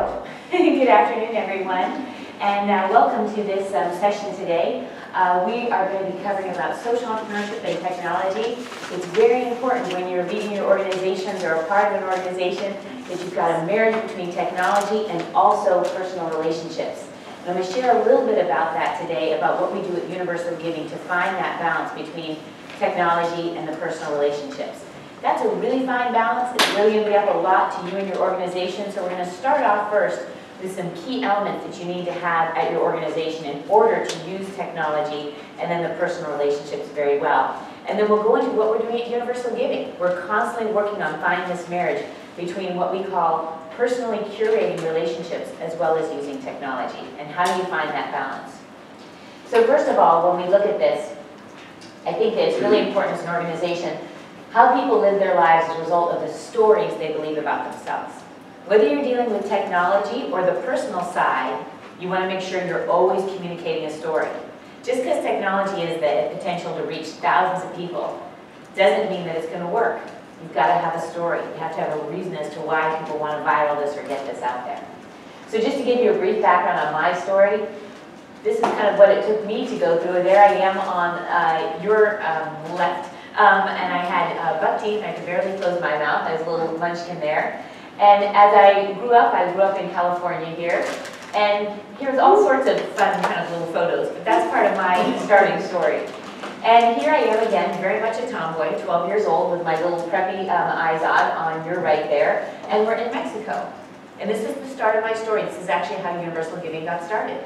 Joe. Good afternoon, everyone, and welcome to this session today. We are going to be covering about social entrepreneurship and technology. It's very important when you're leading your organizations or a part of an organization that you've got a marriage between technology and also personal relationships. And I'm going to share a little bit about that today, about what we do at Universal Giving to find that balance between technology and the personal relationships. That's a really fine balance. It's really going to be up a lot to you and your organization. So we're going to start off first with some key elements that you need to have at your organization in order to use technology and then the personal relationships very well. And then we'll go into what we're doing at Universal Giving. We're constantly working on finding this marriage between what we call personally curating relationships as well as using technology. And how do you find that balance? So first of all, when we look at this, I think that it's really important as an organization how people live their lives as a result of the stories they believe about themselves. Whether you're dealing with technology or the personal side, you want to make sure you're always communicating a story. Just because technology is the potential to reach thousands of people doesn't mean that it's going to work. You've got to have a story. You have to have a reason as to why people want to viral this or get this out there. So just to give you a brief background on my story, this is kind of what it took me to go through. There I am on your left. And I had buck teeth, and I could barely close my mouth. I was a little munchkin there. And as I grew up in California here. And here's all sorts of fun kind of little photos, but that's part of my starting story. And here I am again, very much a tomboy, 12 years old, with my little preppy eyes on your right there. And we're in Mexico. And this is the start of my story. This is actually how Universal Giving got started.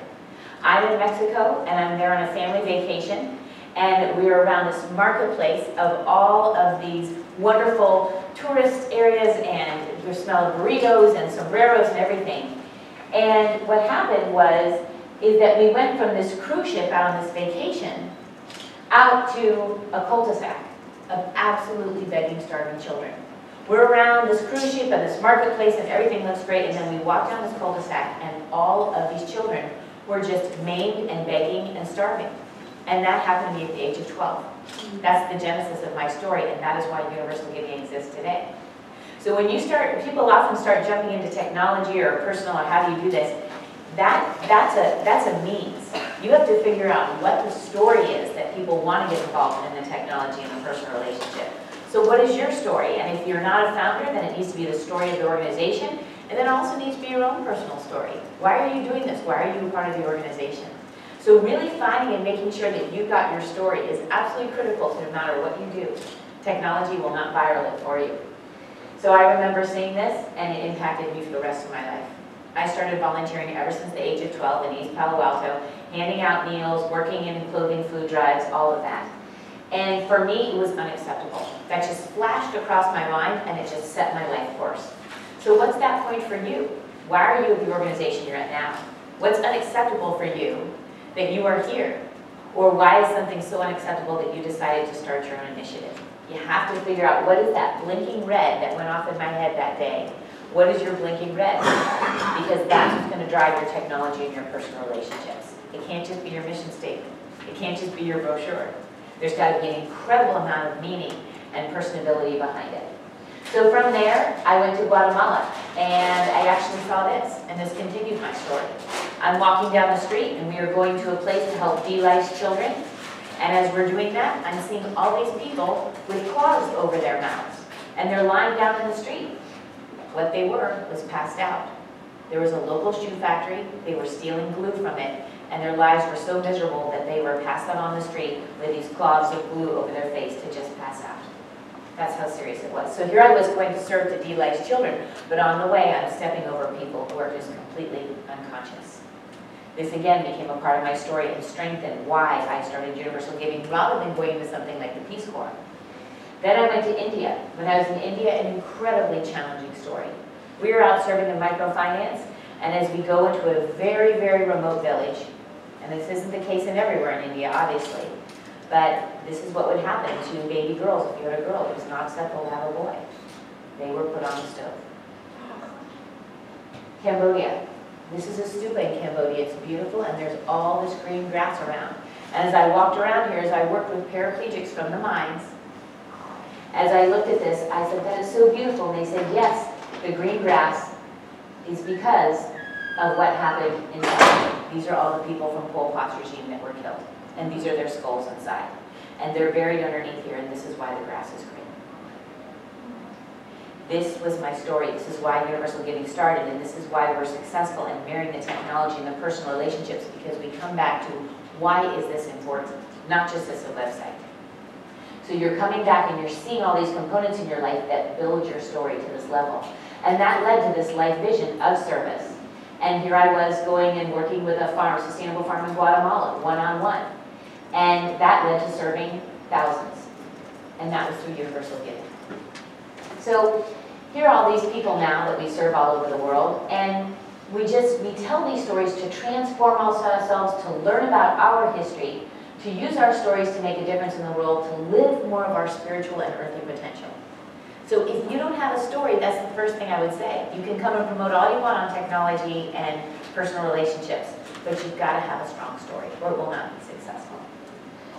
I'm in Mexico, and I'm there on a family vacation. And we were around this marketplace of all of these wonderful tourist areas, and the smell of burritos and sombreros and everything. And what happened is that we went from this cruise ship out on this vacation out to a cul-de-sac of absolutely begging, starving children. We're around this cruise ship and this marketplace and everything looks great, and then we walk down this cul-de-sac and all of these children were just maimed and begging and starving. And that happened to me at the age of 12. That's the genesis of my story, and that is why Universal Giving exists today. So when you start, people often start jumping into technology or personal, or how do you do this, that's a means. You have to figure out what the story is that people want to get involved in the technology and the personal relationship. So what is your story? And if you're not a founder, then it needs to be the story of the organization, and then it also needs to be your own personal story. Why are you doing this? Why are you a part of the organization? So really finding and making sure that you've got your story is absolutely critical to no matter what you do. Technology will not viral it for you. So I remember seeing this, and it impacted me for the rest of my life. I started volunteering ever since the age of 12 in East Palo Alto, handing out meals, working in clothing, food drives, all of that. And for me, it was unacceptable. That just flashed across my mind, and it just set my life course. So what's that point for you? Why are you at the organization you're at now? What's unacceptable for you that you are here? Or why is something so unacceptable that you decided to start your own initiative? You have to figure out what is that blinking red that went off in my head that day. What is your blinking red? Because that's what's going to drive your technology and your personal relationships. It can't just be your mission statement. It can't just be your brochure. There's got to be an incredible amount of meaning and personability behind it. So from there, I went to Guatemala, and I actually saw this, and this continued my story. I'm walking down the street, and we are going to a place to help deliced children. And as we're doing that, I'm seeing all these people with cloths over their mouths. And they're lying down in the street. What they were was passed out. There was a local shoe factory. They were stealing glue from it. And their lives were so miserable that they were passed out on the street with these cloths of glue over their face to just pass out. That's how serious it was. So here I was going to serve the deliced children, but on the way I'm stepping over people who are just completely unconscious. This again became a part of my story and strengthened why I started Universal Giving rather than going into something like the Peace Corps. Then I went to India. When I was in India, an incredibly challenging story. We were out serving in microfinance, and as we go into a very, very remote village, and this isn't the case in everywhere in India, obviously, but this is what would happen to baby girls. If you had a girl, it was not acceptable to have a boy. They were put on the stove. Cambodia. This is a stupa in Cambodia. It's beautiful, and there's all this green grass around. And as I walked around here, as I worked with paraplegics from the mines, as I looked at this, I said, that is so beautiful. And they said, yes, the green grass is because of what happened in China. These are all the people from Pol Pot's regime that were killed. And these are their skulls inside. And they're buried underneath here, and this is why the grass is green. This was my story. This is why Universal Giving started, and this is why we're successful in marrying the technology and the personal relationships, because we come back to why is this important, not just as a website. So you're coming back and you're seeing all these components in your life that build your story to this level. And that led to this life vision of service. And here I was going and working with a farm, sustainable farm in Guatemala, one-on-one. And that led to serving thousands. And that was through Universal Giving. So here are all these people now that we serve all over the world. And we tell these stories to transform ourselves, to learn about our history, to use our stories to make a difference in the world, to live more of our spiritual and earthly potential. So if you don't have a story, that's the first thing I would say. You can come and promote all you want on technology and personal relationships, but you've got to have a strong story or it will not be successful.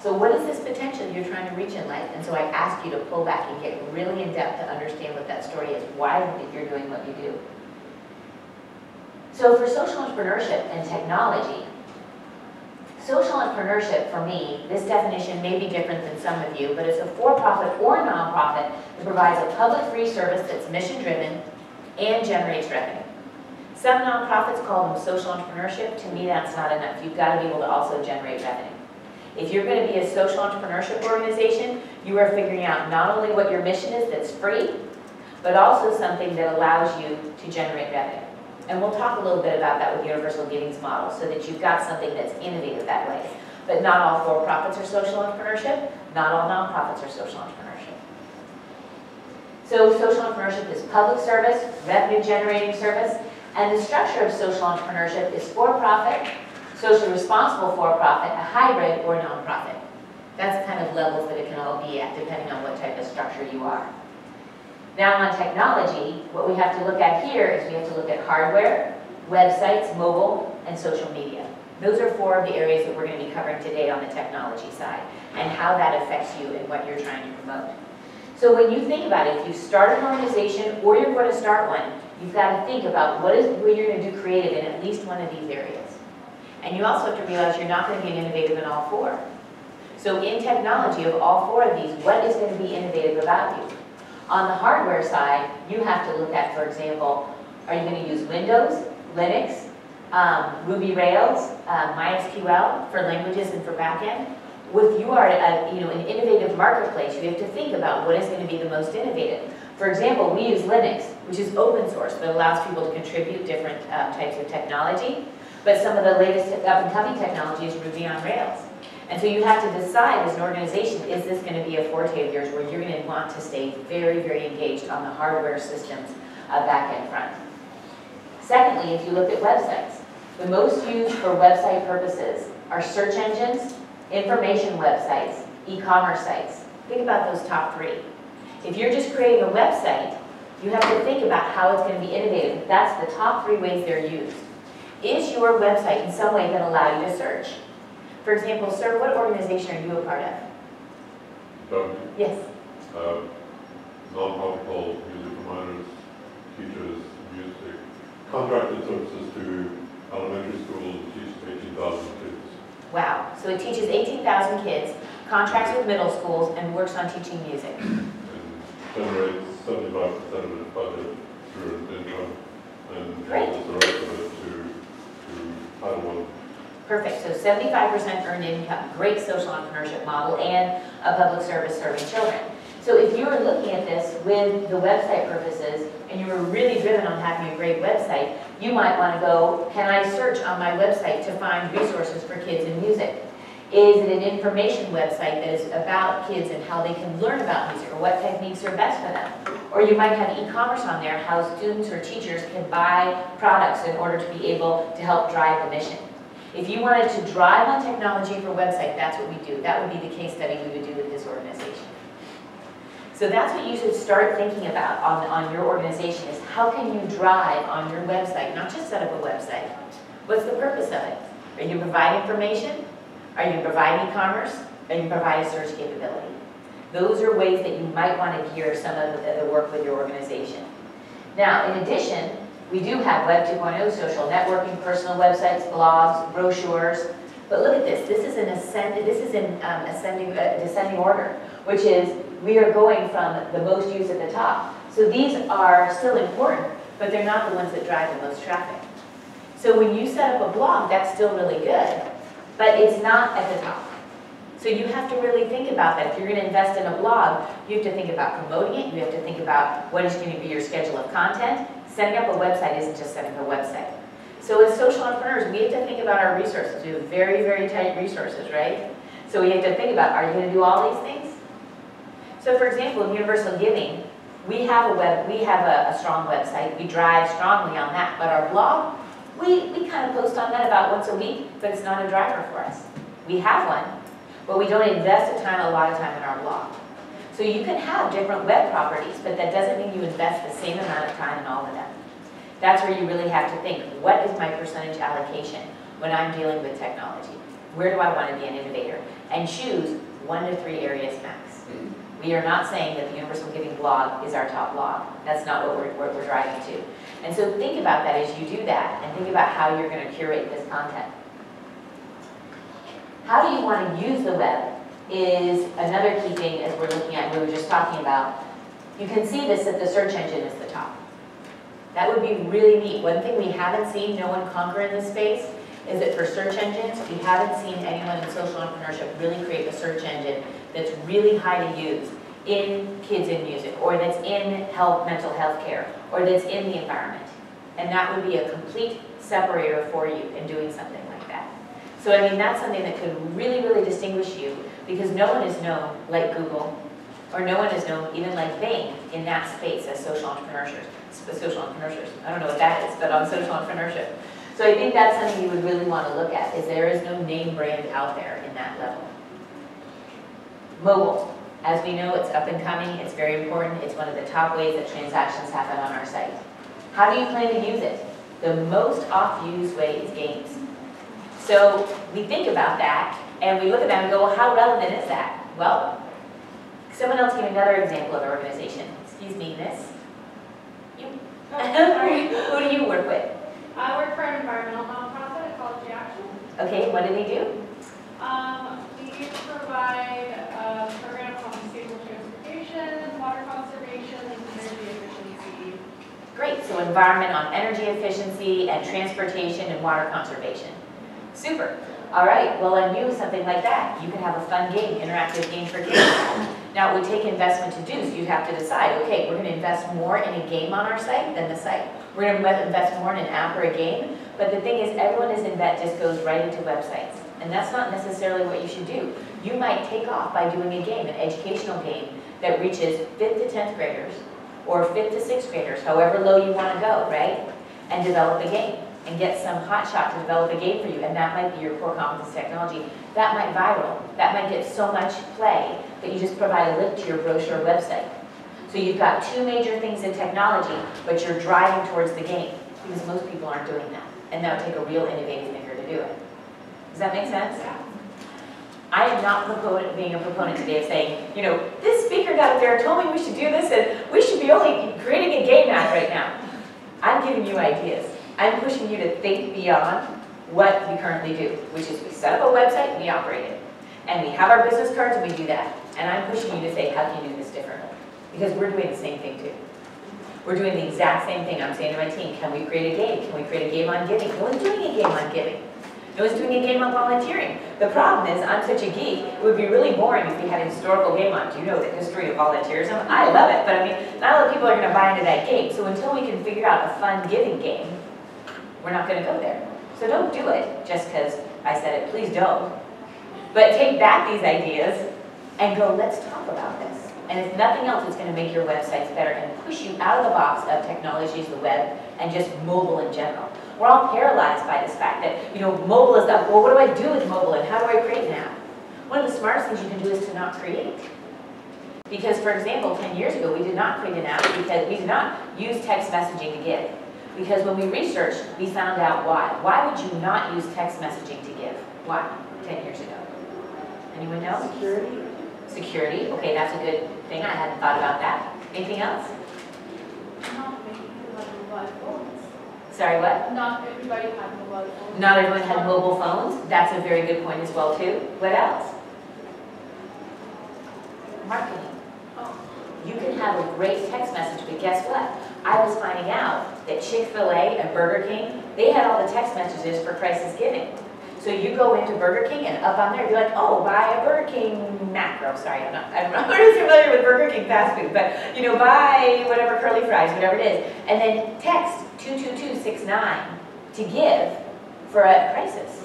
So what is this potential you're trying to reach in life? And so I ask you to pull back and get really in depth to understand what that story is, why you're doing what you do. So for social entrepreneurship and technology, social entrepreneurship, for me, this definition may be different than some of you, but it's a for-profit or nonprofit that provides a public free service that's mission-driven and generates revenue. Some nonprofits call them social entrepreneurship. To me, that's not enough. You've got to be able to also generate revenue. If you're going to be a social entrepreneurship organization, you are figuring out not only what your mission is that's free, but also something that allows you to generate revenue. And we'll talk a little bit about that with Universal Giving's model so that you've got something that's innovative that way. But not all for-profits are social entrepreneurship. Not all nonprofits are social entrepreneurship. So social entrepreneurship is public service, revenue-generating service, and the structure of social entrepreneurship is for-profit, socially responsible for-profit, a hybrid, or nonprofit. That's the kind of levels that it can all be at, depending on what type of structure you are. Now on technology, what we have to look at here is we have to look at hardware, websites, mobile, and social media. Those are four of the areas that we're going to be covering today on the technology side, and how that affects you and what you're trying to promote. So when you think about it, if you start an organization or you're going to start one, you've got to think about what you're going to do creative in at least one of these areas. And you also have to realize you're not going to be innovative in all four. So in technology, of all four of these, what is going to be innovative about you? On the hardware side, you have to look at, for example, are you going to use Windows, Linux, Ruby Rails, MySQL for languages and for backend? If you are an innovative marketplace, you have to think about what is going to be the most innovative. For example, we use Linux, which is open source, but allows people to contribute different types of technology. But some of the latest up-and-coming technology is Ruby on Rails. And so you have to decide as an organization, is this going to be a forte of yours where you're going to want to stay very, very engaged on the hardware systems back and front. Secondly, if you look at websites, the most used for website purposes are search engines, information websites, e-commerce sites. Think about those top three. If you're just creating a website, you have to think about how it's going to be innovative. That's the top three ways they're used. Is your website in some way going to allow you to search? For example, sir, what organization are you a part of? Yes. Non-profit called Music for Minors, teaches music, contracted services to elementary schools, teaches 18,000 kids. Wow. So it teaches 18,000 kids, contracts with middle schools, and works on teaching music. And generates 75% of its budget through its income, and follows the rest of it to Title I. Perfect. So 75% earned income, great social entrepreneurship model, and a public service serving children. So if you were looking at this with the website purposes, and you were really driven on having a great website, you might want to go, can I search on my website to find resources for kids in music? Is it an information website that is about kids and how they can learn about music or what techniques are best for them? Or you might have e-commerce on there, how students or teachers can buy products in order to be able to help drive the mission. If you wanted to drive on technology for website, that's what we do. That would be the case study we would do with this organization. So that's what you should start thinking about on your organization is how can you drive on your website, not just set up a website. What's the purpose of it? Are you providing information? Are you providing e-commerce? Are you providing search capability? Those are ways that you might want to gear some of the work with your organization. Now, in addition, We do have Web 2.0, social networking, personal websites, blogs, brochures. But look at this. This is in descending order, which is we are going from the most used at the top. So these are still important, but they're not the ones that drive the most traffic. So when you set up a blog, that's still really good, but it's not at the top. So you have to really think about that. If you're going to invest in a blog, you have to think about promoting it. You have to think about what is going to be your schedule of content. Setting up a website isn't just setting up a website. So as social entrepreneurs, we have to think about our resources. We have very, very tight resources, right? So we have to think about, are you going to do all these things? So for example, in Universal Giving, we have a strong website. We drive strongly on that. But our blog, we kind of post on that about once a week, but it's not a driver for us. We have one, but we don't invest a lot of time in our blog. So you can have different web properties, but that doesn't mean you invest the same amount of time in all of them. That's where you really have to think, what is my percentage allocation when I'm dealing with technology? Where do I want to be an innovator? And choose 1 to 3 areas max. We are not saying that the Universal Giving blog is our top blog. That's not what we're driving to. And so think about that as you do that, and think about how you're going to curate this content. How do you want to use the web is another key thing as we're looking at, we were just talking about. You can see this that the search engine is the top. That would be really neat. One thing we haven't seen no one conquer in this space is that for search engines, we haven't seen anyone in social entrepreneurship really create a search engine that's really high to use in kids in music, or that's in mental health care, or that's in the environment. And that would be a complete separator for you in doing something like that. So I mean, that's something that could really, really distinguish you, because no one is known like Google, or no one is known even like Bing in that space as social entrepreneurship. I don't know what that is, but on social entrepreneurship. So I think that's something you would really want to look at, is there is no name brand out there in that level. Mobile. As we know, it's up and coming, it's very important, it's one of the top ways that transactions happen on our site. How do you plan to use it? The most oft-used way is games. So we think about that, and we look at that and go, well, how relevant is that? Well, someone else give me another example of an organization. Excuse me, miss. You. Who do you work with? I work for an environmental nonprofit, Ecology Action. Okay, what do they do? We provide a program called sustainable transportation, water conservation, and energy efficiency. Great, so environment on energy efficiency and transportation and water conservation. Super. All right, well, and you, something like that. You can have a fun game, interactive game for kids. Now, it would take investment to do, so you have to decide, okay, we're going to invest more in a game on our site than the site. We're going to invest more in an app or a game, but the thing is, everyone is in bet just goes right into websites. And that's not necessarily what you should do. You might take off by doing a game, an educational game, that reaches 5th to 10th graders, or 5th to 6th graders, however low you want to go, right? And develop a game. And get some hotshot to develop a game for you, and that might be your core competence technology. That might viral. That might get so much play that you just provide a link to your brochure website. So you've got 2 major things in technology, but you're driving towards the game, because most people aren't doing that. And that would take a real innovative thinker to do it. Does that make sense? Yeah. I am not being a proponent today of saying, you know, this speaker got up there told me we should do this, and we should be only creating a game app right now. I'm giving you ideas. I'm pushing you to think beyond what we currently do, which is we set up a website, we operate it. And we have our business cards, and we do that. And I'm pushing you to say, how can you do this differently? Because we're doing the same thing too. We're doing the exact same thing. I'm saying to my team, can we create a game? Can we create a game on giving? No one's doing a game on giving. No one's doing a game on volunteering. The problem is, I'm such a geek, it would be really boring if we had a historical game on, do you know the history of volunteerism? I love it, but I mean, not a lot of people are going to buy into that game. So until we can figure out a fun giving game, we're not going to go there. So don't do it just because I said it. Please don't. But take back these ideas and go, let's talk about this. And if nothing else, it's going to make your websites better and push you out of the box of technologies, the web, and just mobile in general. We're all paralyzed by this fact that, you know, mobile is up. Well, what do I do with mobile and how do I create an app? One of the smartest things you can do is to not create. Because, for example, 10 years ago, we did not create an app because we did not use text messaging to give. Because when we researched, we found out why. Why would you not use text messaging to give? Why? 10 years ago. Anyone know? Security. Security. Okay, that's a good thing. I hadn't thought about that. Anything else? Not making people like live bullets. Sorry, what? Not everybody had mobile phones. Not everyone had mobile phones. That's a very good point as well, too. What else? Marketing. Oh. You can have a great text message, but guess what? I was finding out that Chick-fil-A and Burger King, they had all the text messages for crisis giving. So you go into Burger King and up on there, you're like, oh, buy a Burger King macro. Sorry, I'm not familiar with Burger King fast food, but you know, buy whatever curly fries, whatever it is, and then text 22269 to give for a crisis.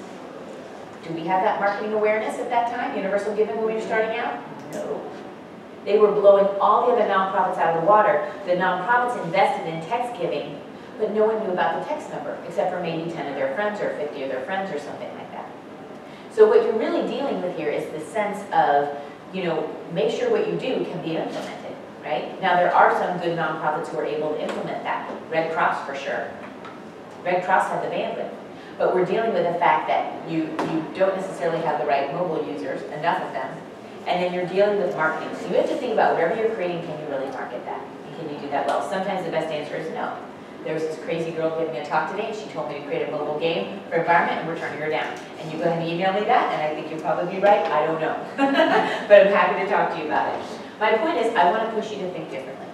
Do we have that marketing awareness at that time, Universal Giving, when we were starting out? No. They were blowing all the other nonprofits out of the water. The nonprofits invested in text giving, but no one knew about the text number, except for maybe 10 of their friends or 50 of their friends or something like that. So what you're really dealing with here is the sense of, you know, make sure what you do can be implemented, right? Now there are some good nonprofits who are able to implement that. Red Cross for sure. Red Cross had the bandwidth. But we're dealing with the fact that you don't necessarily have the right mobile users, enough of them, and then you're dealing with marketing. So you have to think about whatever you're creating, can you really market that? And can you do that well? Sometimes the best answer is no. There was this crazy girl giving a talk today, and she told me to create a mobile game for environment, and we're turning her down. And you go ahead and email me that, and I think you're probably right, I don't know. But I'm happy to talk to you about it. My point is, I want to push you to think differently.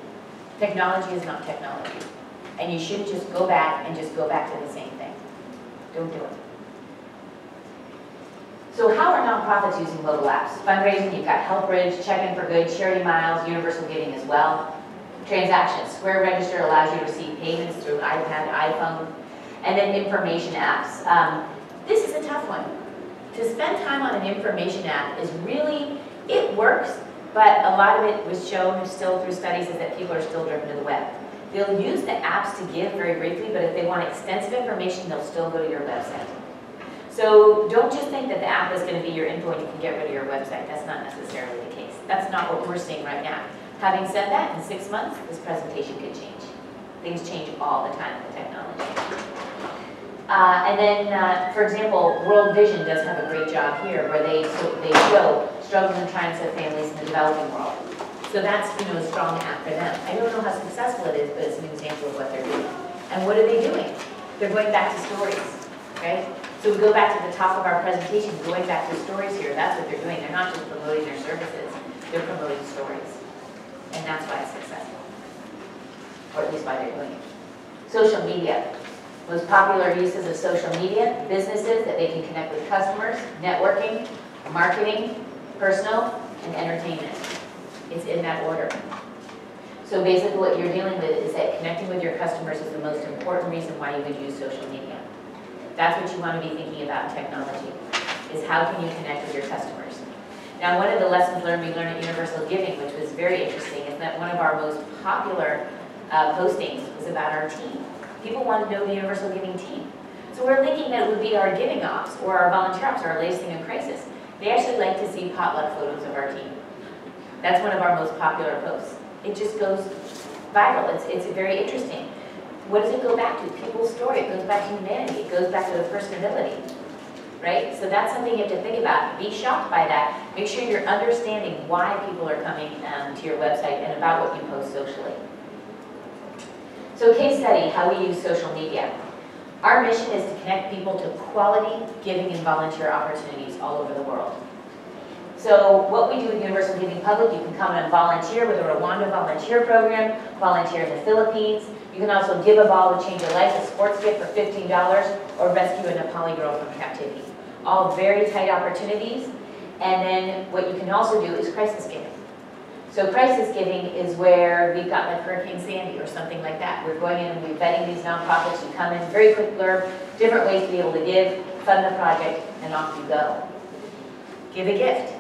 Technology is not technology. And you shouldn't just go back and just go back to the same thing. Don't do it. So how are nonprofits using mobile apps? Fundraising, you've got HelpBridge, Check-in for Good, Charity Miles, Universal Giving as well. Transactions, Square Register allows you to receive payments through iPad, iPhone, and then information apps. This is a tough one. To spend time on an information app is really, it works, but a lot of it was shown still through studies is that people are still driven to the web. They'll use the apps to give very briefly, but if they want extensive information, they'll still go to your website. So don't just think that the app is going to be your info and you can get rid of your website. That's not necessarily the case. That's not what we're seeing right now. Having said that, in 6 months, this presentation could change. Things change all the time with technology. And then, for example, World Vision does have a great job here where they show struggles and triumphs of families in the developing world. So that's, you know, a strong app for them. I don't know how successful it is, but it's an example of what they're doing. And what are they doing? They're going back to stories, right? So we go back to the top of our presentation, going back to stories here. That's what they're doing. They're not just promoting their services, they're promoting stories. And that's why it's successful, or at least why they're doing it. Social media. Most popular uses of social media, businesses that they can connect with customers, networking, marketing, personal, and entertainment. It's in that order. So basically what you're dealing with is that connecting with your customers is the most important reason why you would use social media. That's what you want to be thinking about in technology, is how can you connect with your customers. Now, one of the lessons learned we learned at Universal Giving, which was very interesting, is that one of our most popular postings was about our team. People want to know the Universal Giving team. So we're thinking that it would be our giving ops or our volunteer ops or our latest thing in crisis. They actually like to see potluck photos of our team. That's one of our most popular posts. It just goes viral. It's very interesting. What does it go back to? People's story. It goes back to humanity. It goes back to the personability. Right? So that's something you have to think about. Be shocked by that. Make sure you're understanding why people are coming to your website and about what you post socially. So case study, how we use social media. Our mission is to connect people to quality giving and volunteer opportunities all over the world. So what we do with Universal Giving Public, you can come and volunteer with a Rwanda volunteer program, volunteer in the Philippines. You can also give a ball to change a life, a sports gift for $15, or rescue a Nepali girl from captivity. All very tight opportunities. And then what you can also do is crisis giving. So crisis giving is where we've got like Hurricane Sandy or something like that. We're going in and we're vetting these nonprofits. You come in, very quick blurb, different ways to be able to give, fund the project, and off you go. Give a gift.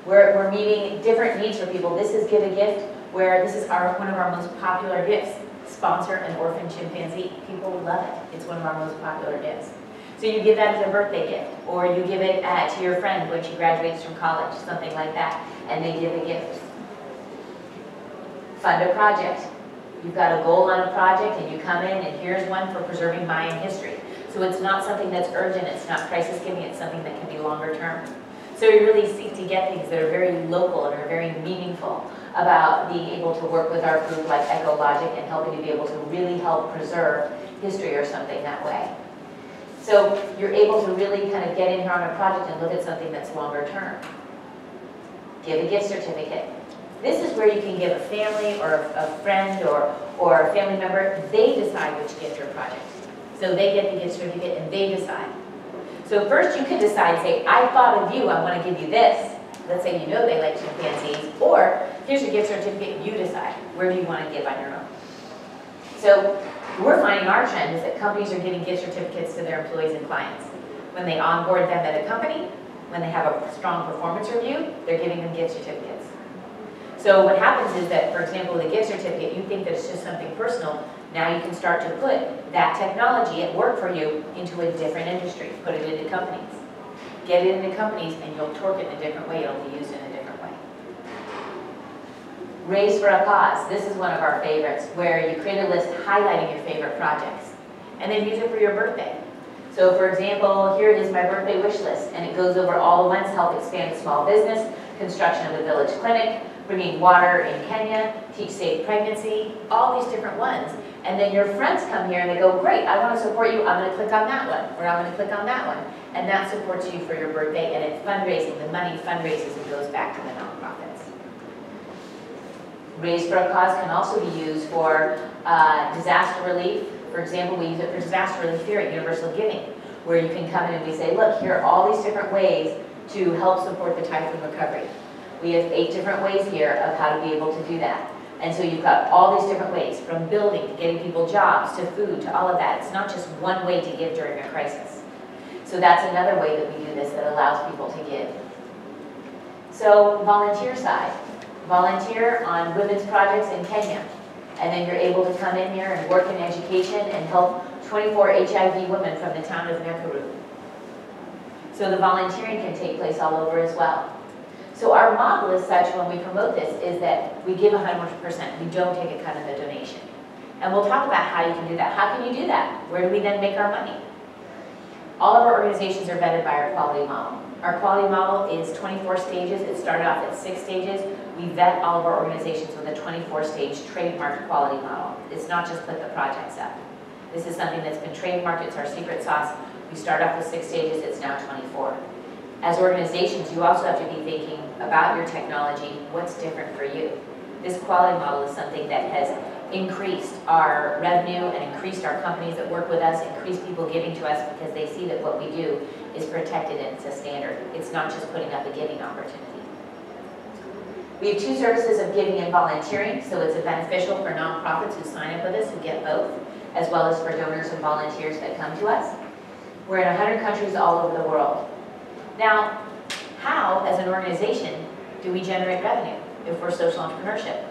We're meeting different needs for people. This is Give a Gift, where this is one of our most popular gifts. Sponsor an orphan chimpanzee. People love it. It's one of our most popular gifts. So you give that as a birthday gift, or you give it to your friend when she graduates from college, something like that, and they give a gift. Fund a project. You've got a goal on a project, and you come in, and here's one for preserving Mayan history. So it's not something that's urgent. It's not crisis giving. It's something that can be longer term. So we really seek to get things that are very local and are very meaningful about being able to work with our group like Ecologic and helping to be able to really help preserve history or something that way. So you're able to really kind of get in here on a project and look at something that's longer term. Give a gift certificate. This is where you can give a family or a friend or a family member, they decide which gift or project. So they get the gift certificate and they decide. So first you can decide, say, I thought of you, I want to give you this. Let's say you know they like chimpanzees, or here's your gift certificate, you decide. Where do you want to give on your own? So we're finding our trend is that companies are giving gift certificates to their employees and clients. When they onboard them at a company, when they have a strong performance review, they're giving them gift certificates. So what happens is that, for example, with a gift certificate, you think that it's just something personal. Now you can start to put that technology at work for you into a different industry, put it into companies. Get it into companies and you'll torque it in a different way, it'll be used in a different way. Raise for a cause. This is one of our favorites, where you create a list highlighting your favorite projects and then use it for your birthday. So for example, here it is, my birthday wish list, and it goes over all the ones: help expand a small business, construction of a village clinic, bringing water in Kenya, teach safe pregnancy, all these different ones. And then your friends come here and they go, great, I want to support you, I'm going to click on that one, or I'm going to click on that one. And that supports you for your birthday, and it's fundraising. The money fundraises and goes back to the nonprofits. Raise for a cause can also be used for disaster relief. For example, we use it for disaster relief here at UniversalGiving, where you can come in and we say, look, here are all these different ways to help support the typhoon recovery. We have 8 different ways here of how to be able to do that. And so you've got all these different ways, from building to getting people jobs to food to all of that. It's not just one way to give during a crisis. So that's another way that we do this that allows people to give. So volunteer side. Volunteer on women's projects in Kenya. And then you're able to come in here and work in education and help 24 HIV women from the town of Nakuru. So the volunteering can take place all over as well. So our model is such, when we promote this, is that we give 100%. We don't take a cut of the donation. And we'll talk about how you can do that. How can you do that? Where do we then make our money? All of our organizations are vetted by our quality model. Our quality model is 24 stages. It started off at 6 stages. We vet all of our organizations with a 24-stage trademarked quality model. It's not just put the projects up. This is something that's been trademarked. It's our secret sauce. We start off with 6 stages. It's now 24. As organizations, you also have to be thinking about your technology. What's different for you? This quality model is something that has increased our revenue and increased our companies that work with us, increased people giving to us because they see that what we do is protected and it's a standard. It's not just putting up a giving opportunity. We have 2 services of giving and volunteering, so it's beneficial for nonprofits who sign up with us, who get both, as well as for donors and volunteers that come to us. We're in 100 countries all over the world. Now, how, as an organization, do we generate revenue if we're social entrepreneurship?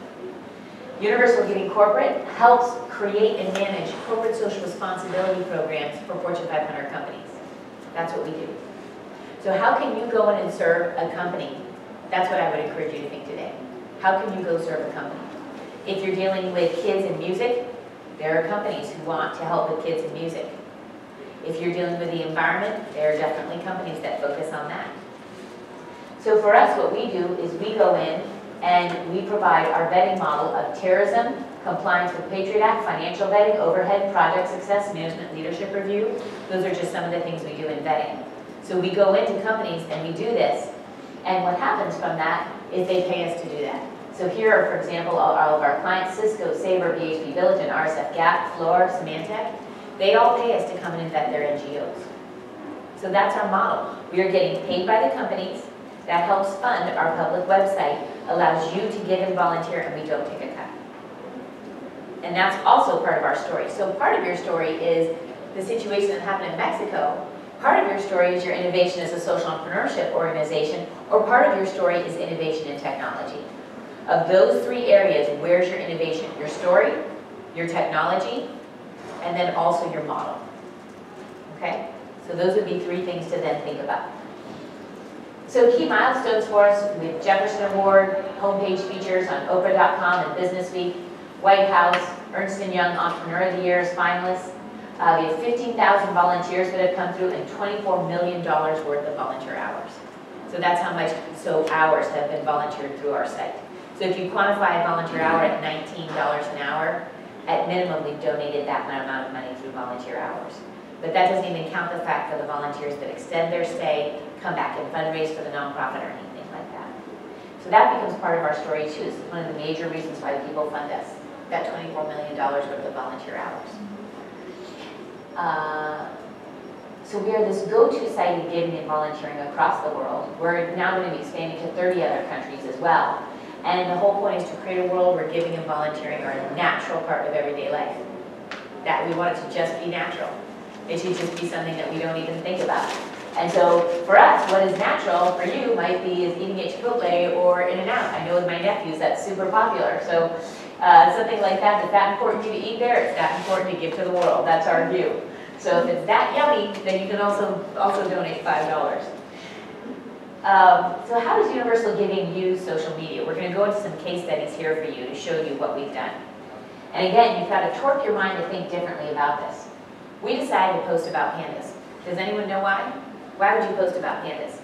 UniversalGiving Corporate helps create and manage corporate social responsibility programs for Fortune 500 companies. That's what we do. So how can you go in and serve a company? That's what I would encourage you to think today. How can you go serve a company? If you're dealing with kids and music, there are companies who want to help with kids and music. If you're dealing with the environment, there are definitely companies that focus on that. So for us, what we do is we go in and we provide our vetting model of terrorism, compliance with Patriot Act, financial vetting, overhead, project success, management leadership review. Those are just some of the things we do in vetting. So we go into companies and we do this, and what happens from that is they pay us to do that. So here are, for example, all of our clients: Cisco, Sabre, BHP Billiton, and RSF Gap, Floor, Symantec. They all pay us to come in and vet their NGOs. So that's our model. We are getting paid by the companies. That helps fund our public website, allows you to give and volunteer, and we don't take a cut. And that's also part of our story. So part of your story is the situation that happened in Mexico. Part of your story is your innovation as a social entrepreneurship organization, or part of your story is innovation in technology. Of those 3 areas, where's your innovation? Your story, your technology, and then also your model. Okay? So those would be 3 things to then think about. So key milestones for us with Jefferson Award, homepage features on Oprah.com and Business Week, White House, Ernst & Young Entrepreneur of the Year as finalists. We have 15,000 volunteers that have come through and $24 million worth of volunteer hours. So that's how much hours have been volunteered through our site. So if you quantify a volunteer hour at $19 an hour, at minimum we've donated that amount of money through volunteer hours. But that doesn't even count the fact for the volunteers that extend their stay, come back and fundraise for the nonprofit or anything like that. So that becomes part of our story too. It's one of the major reasons why people fund us, that $24 million worth of volunteer hours. So we are this go-to site in giving and volunteering across the world. We're now going to be expanding to 30 other countries as well. And the whole point is to create a world where giving and volunteering are a natural part of everyday life. That we want it to just be natural. It should just be something that we don't even think about. And so for us, what is natural for you might be is eating at Chipotle or In-N-Out. I know with my nephews that's super popular. So something like that, is that important to you to eat there? It's that important to give to the world. That's our view. So if it's that yummy, then you can also donate $5. So how does Universal Giving use social media? We're going to go into some case studies here for you to show you what we've done. And again, you've got to torque your mind to think differently about this. We decided to post about pandas. Does anyone know why? Why would you post about pandas?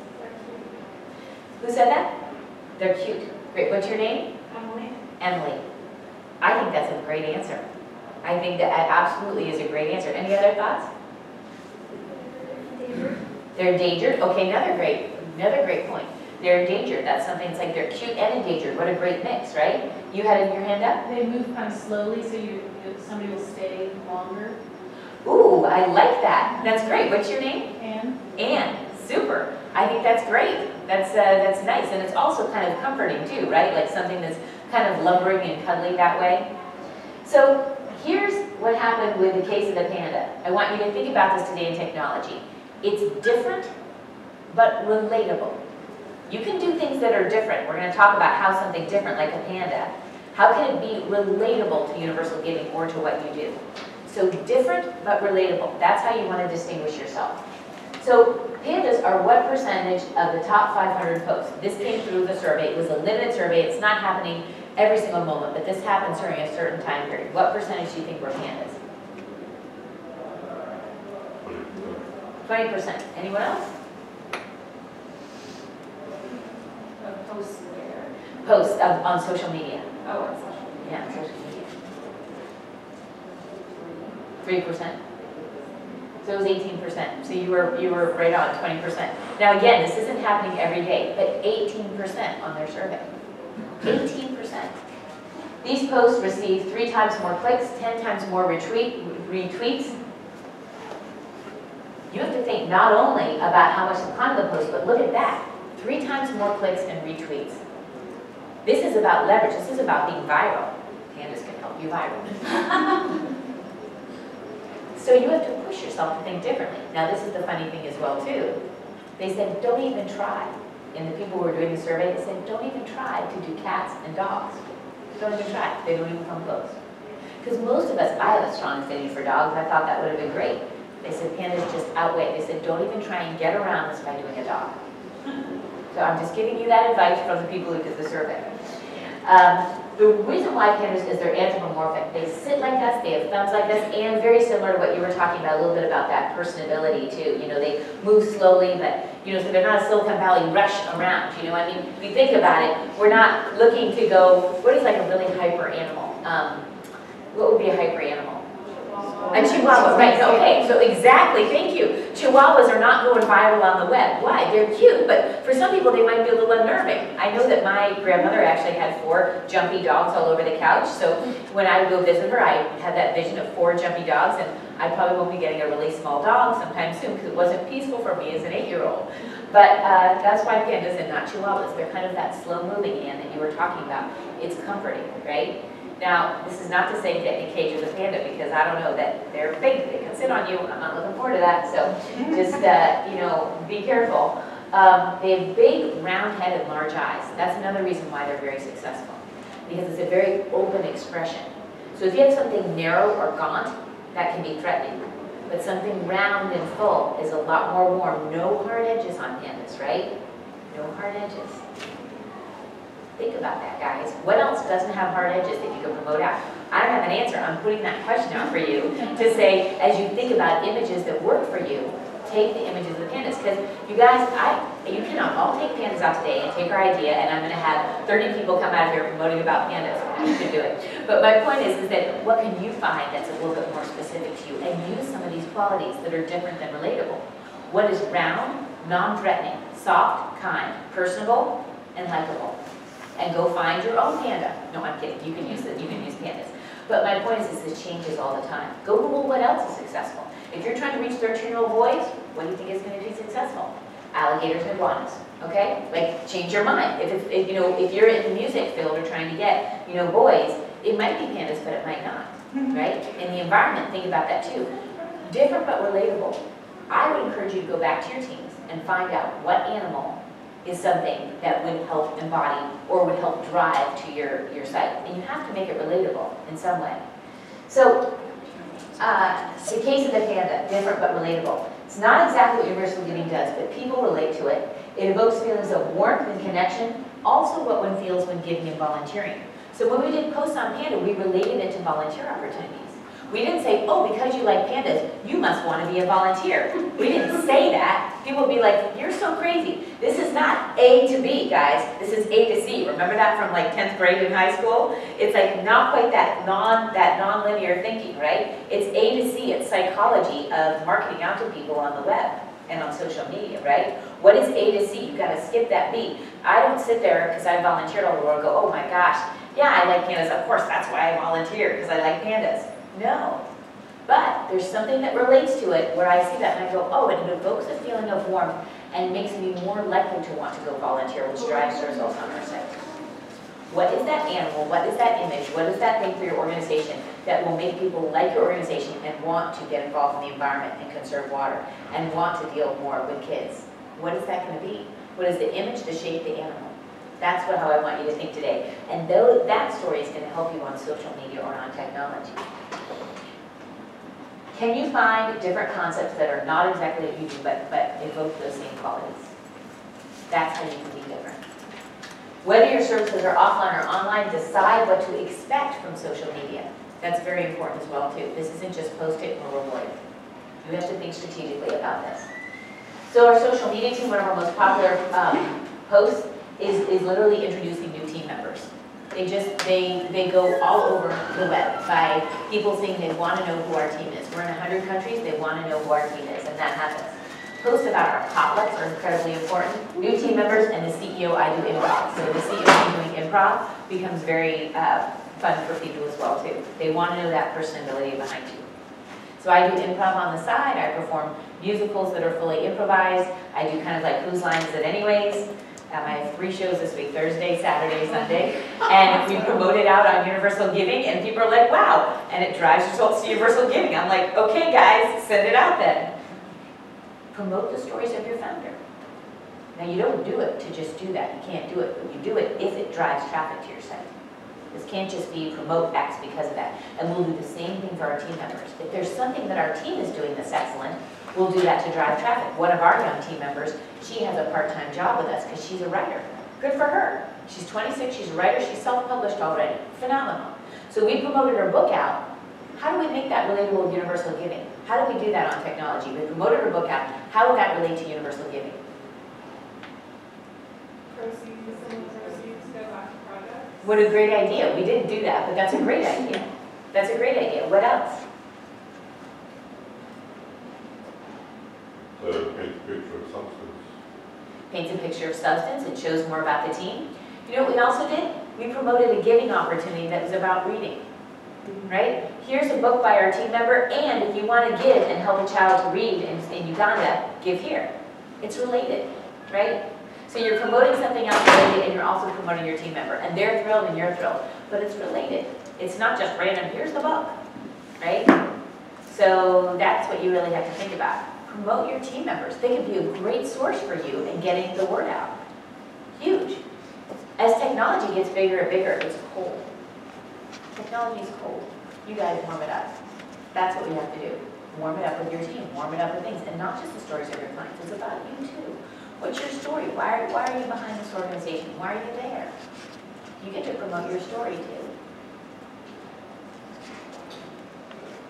Who said that? They're cute. Great. What's your name? Emily. Emily. I think that's a great answer. I think that absolutely is a great answer. Any other thoughts? They're endangered. Okay, another great point. They're endangered. That's something. It's like they're cute and endangered. What a great mix, right? You had your hand up. They move kind of slowly, so somebody will stay longer. Ooh, I like that. That's great. What's your name? Anne. Anne. Super. I think that's great. That's nice, and it's also kind of comforting too, right? Like something that's kind of lumbering and cuddly that way. So here's what happened with the case of the panda. I want you to think about this today in technology. It's different, but relatable. You can do things that are different. We're going to talk about how something different, like a panda, how can it be relatable to Universal Giving or to what you do? So different, but relatable. That's how you want to distinguish yourself. So pandas are what percentage of the top 500 posts? This came through the survey. It was a limited survey. It's not happening every single moment, but this happens during a certain time period. What percentage do you think were pandas? 20%. Anyone else? Posts where? Posts on social media. Oh, on social media. Yeah, on social media. 3%. So it was 18%. So you were right on, 20%. Now again, this isn't happening every day, but 18% on their survey. 18%. These posts received 3 times more clicks, 10 times more retweets. You have to think not only about how much the content of the post, but look at that. 3 times more clicks and retweets. This is about leverage. This is about being viral. Pandas can help you viral. So you have to push yourself to think differently. Now this is the funny thing as well too. They said, don't even try. And the people who were doing the survey, they said, don't even try to do cats and dogs. Don't even try. They don't even come close. Because most of us, I have a strong affinity for dogs. I thought that would have been great. They said, pandas just outweigh. They said, don't even try and get around this by doing a dog. So I'm just giving you that advice from the people who did the survey. The reason why pandas is they're anthropomorphic. They sit like us, they have thumbs like us, and very similar to what you were talking about, a little bit about that personability too. You know, they move slowly, but, you know, so they're not a Silicon Valley rush around, you know. I mean, if you think about it, we're not looking to go, what is like a really hyper animal? What would be a hyper animal? A chihuahua, right, okay, so exactly, thank you. Chihuahuas are not going viral on the web. Why? They're cute, but for some people they might be a little unnerving. I know that my grandmother actually had 4 jumpy dogs all over the couch, so when I would go visit her, I had that vision of 4 jumpy dogs, and I probably won't be getting a really small dog sometime soon because it wasn't peaceful for me as an 8-year-old. But that's why pandas and not chihuahuas. They're kind of that slow-moving Anne that you were talking about. It's comforting, right? Now, this is not to say get in a cage with a panda because I don't know that they're big. They can sit on you. I'm not looking forward to that. So just, you know, be careful. They have big, round head and large eyes. That's another reason why they're very successful because it's a very open expression. So if you have something narrow or gaunt, that can be threatening. But something round and full is a lot more warm. No hard edges on pandas, right? No hard edges. Think about that, guys. What else doesn't have hard edges that you can promote out? I don't have an answer. I'm putting that question out for you to say, as you think about images that work for you, take the images of the panda. pandas, because you guys, you cannot all take pandas out today and take our idea, and I'm going to have 30 people come out of here promoting about pandas. You should do it. But my point is that what can you find that's a little bit more specific to you, and use some of these qualities that are different than relatable. What is round, non-threatening, soft, kind, personable, and likable? And go find your own panda. No, I'm kidding. You can use it. You can use pandas. But my point is this changes all the time. Go Google what else is successful. If you're trying to reach 13-year-old boys, what do you think is going to be successful? Alligators and iguanas. Okay? Like, change your mind. If you're in the music field or trying to get, boys, it might be pandas, but it might not. Right? In the environment, think about that too. Different but relatable. I would encourage you to go back to your teams and find out what animal is something that would help embody or would help drive to your site. And you have to make it relatable in some way. So, the case of the panda, different but relatable. It's not exactly what Universal Giving does, but people relate to it. It evokes feelings of warmth and connection, also what one feels when giving and volunteering. So when we did posts on Panda, we related it to volunteer opportunities. We didn't say, oh, because you like pandas, you must want to be a volunteer. We didn't say that. People would be like, you're so crazy. This is not A to B, guys. This is A to C. Remember that from like 10th grade in high school? It's like not quite that non-linear thinking, right? It's A to C. It's psychology of marketing out to people on the web and on social media, right? What is A to C? You've got to skip that B. I don't sit there because I volunteered all over the world and go, oh my gosh, yeah, I like pandas. Of course, that's why I volunteer, because I like pandas. No. But there's something that relates to it where I see that and I go, oh, and it evokes a feeling of warmth and makes me more likely to want to go volunteer, which drives the results on our site. What is that animal? What is that image? What is that thing for your organization that will make people like your organization and want to get involved in the environment and conserve water and want to deal more with kids? What is that going to be? What is the image, the shape, the animal? That's how I want you to think today. And that story is going to help you on social media or on technology. Can you find different concepts that are not exactly what you do, but evoke those same qualities? That's how you can be different. Whether your services are offline or online, decide what to expect from social media. That's very important as well, too. This isn't just post it and reward it. You have to think strategically about this. So our social media team, one of our most popular posts, is literally introducing new team members. They go all over the web by people saying they want to know who our team is. We're in 100 countries, they want to know who our team is, and that happens. Posts about our potlucks are incredibly important. New team members and the CEO, I do improv. So the CEO doing improv becomes very fun for people as well too. They want to know that personality behind you. So I do improv on the side, I perform musicals that are fully improvised, I do kind of like Whose Line Is It Anyways? I have 3 shows this week, Thursday, Saturday, Sunday, and we promote it out on Universal Giving, and people are like, wow, and it drives results to Universal Giving. I'm like, okay guys, send it out then. Promote the stories of your founder. Now you don't do it to just do that, you can't do it, but you do it if it drives traffic to your site. This can't just be promote X because of that, and we'll do the same thing for our team members. If there's something that our team is doing that's excellent, we'll do that to drive traffic. One of our young team members, she has a part-time job with us because she's a writer. Good for her. She's 26, she's a writer, she's self-published already. Phenomenal. So we promoted her book out. How do we make that relatable with Universal Giving? How do we do that on technology? We promoted her book out. How would that relate to Universal Giving? Some proceeds go back to projects. What a great idea. We didn't do that, but that's a great idea. That's a great idea. What else? Paint a picture of substance. Paints a picture of substance. It shows more about the team. You know what we also did? We promoted a giving opportunity that was about reading. Right? Here's a book by our team member, and if you want to give and help a child to read in Uganda, give here. It's related, right? So you're promoting something else related, and you're also promoting your team member, and they're thrilled and you're thrilled, but it's related. It's not just random, here's the book, right? So that's what you really have to think about. Promote your team members. They could be a great source for you in getting the word out. Huge. As technology gets bigger and bigger, it's cold. Technology is cold. You guys warm it up. That's what we have to do. Warm it up with your team. Warm it up with things. And not just the stories of your clients. It's about you too. What's your story? Why are you behind this organization? Why are you there? You get to promote your story too.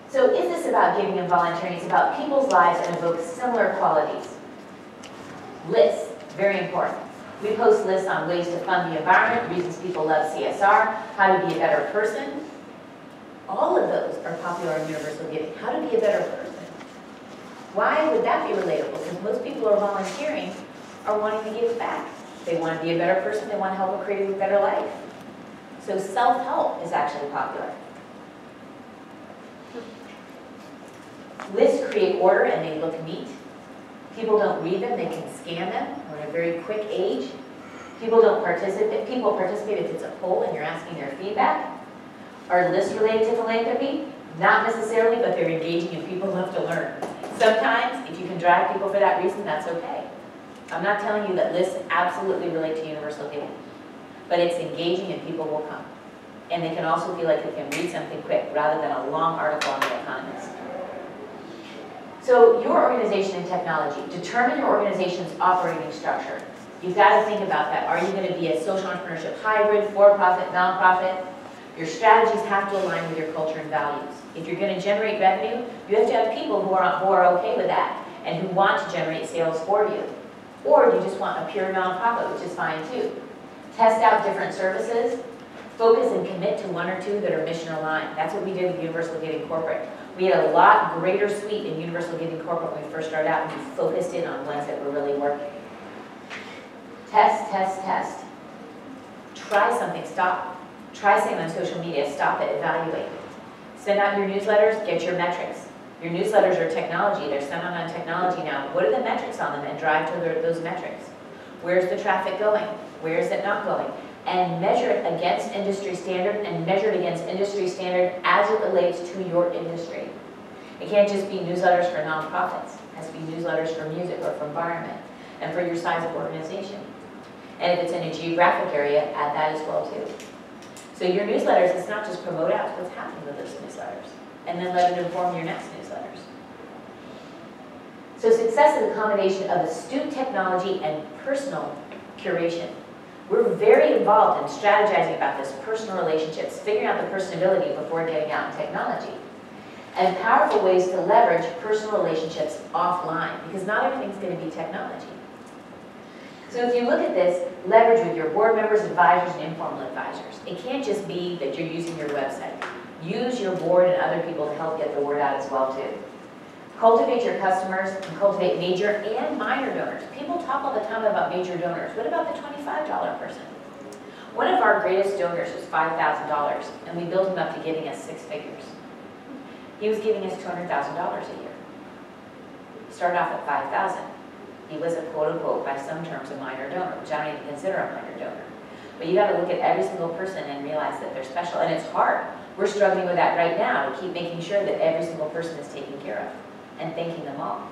So is this about giving and volunteering? It's about people's lives and evokes similar qualities. Lists, very important. We post lists on ways to fund the environment, reasons people love CSR, how to be a better person. All of those are popular in Universal Giving. How to be a better person. Why would that be relatable? Because most people who are volunteering are wanting to give back. They want to be a better person, they want to help create a better life. So self-help is actually popular. Lists create order and they look neat. People don't read them, they can scan them. We're in a very quick age. People participate if it's a poll and you're asking their feedback. Are lists related to philanthropy? Not necessarily, but they're engaging and people love to learn. Sometimes, if you can drive people for that reason, that's okay. I'm not telling you that lists absolutely relate to universal giving, but it's engaging and people will come. And they can also feel like they can read something quick rather than a long article on The Economist. So your organization and technology, determine your organization's operating structure. You've got to think about that. Are you going to be a social entrepreneurship hybrid, for-profit, non-profit? Your strategies have to align with your culture and values. If you're going to generate revenue, you have to have people who are okay with that and who want to generate sales for you. Or you just want a pure nonprofit, which is fine too. Test out different services. Focus and commit to one or two that are mission aligned. That's what we did with Universal Giving Corporate. We had a lot greater suite in Universal Giving Corporate when we first started out, and we focused in on ones that were really working. Test, test, test. Try something, stop. Try something on social media, stop it, evaluate. Send out your newsletters, get your metrics. Your newsletters are technology, they're sent out on technology now. What are the metrics on them and drive to those metrics? Where's the traffic going? Where is it not going? And measure it against industry standard and measure it against industry standard as it relates to your industry. It can't just be newsletters for nonprofits. It has to be newsletters for music or for environment and for your size of organization. And if it's in a geographic area, add that as well too. So your newsletters, it's not just promote out what's happening with those newsletters, and then let it inform your next newsletters. So success is a combination of astute technology and personal curation. We're very involved in strategizing about this, personal relationships, figuring out the personability before getting out in technology. And powerful ways to leverage personal relationships offline, because not everything's going to be technology. So if you look at this, leverage with your board members, advisors, and informal advisors. It can't just be that you're using your website. Use your board and other people to help get the word out as well too. Cultivate your customers and cultivate major and minor donors. People talk all the time about major donors. What about the $25 person? One of our greatest donors was $5,000, and we built him up to getting us 6 figures. He was giving us $200,000 a year. He started off at $5,000. He was a quote-unquote, by some terms, a minor donor, which I don't even consider a minor donor. But you got to look at every single person and realize that they're special, and it's hard. We're struggling with that right now to keep making sure that every single person is taken care of and thanking them all.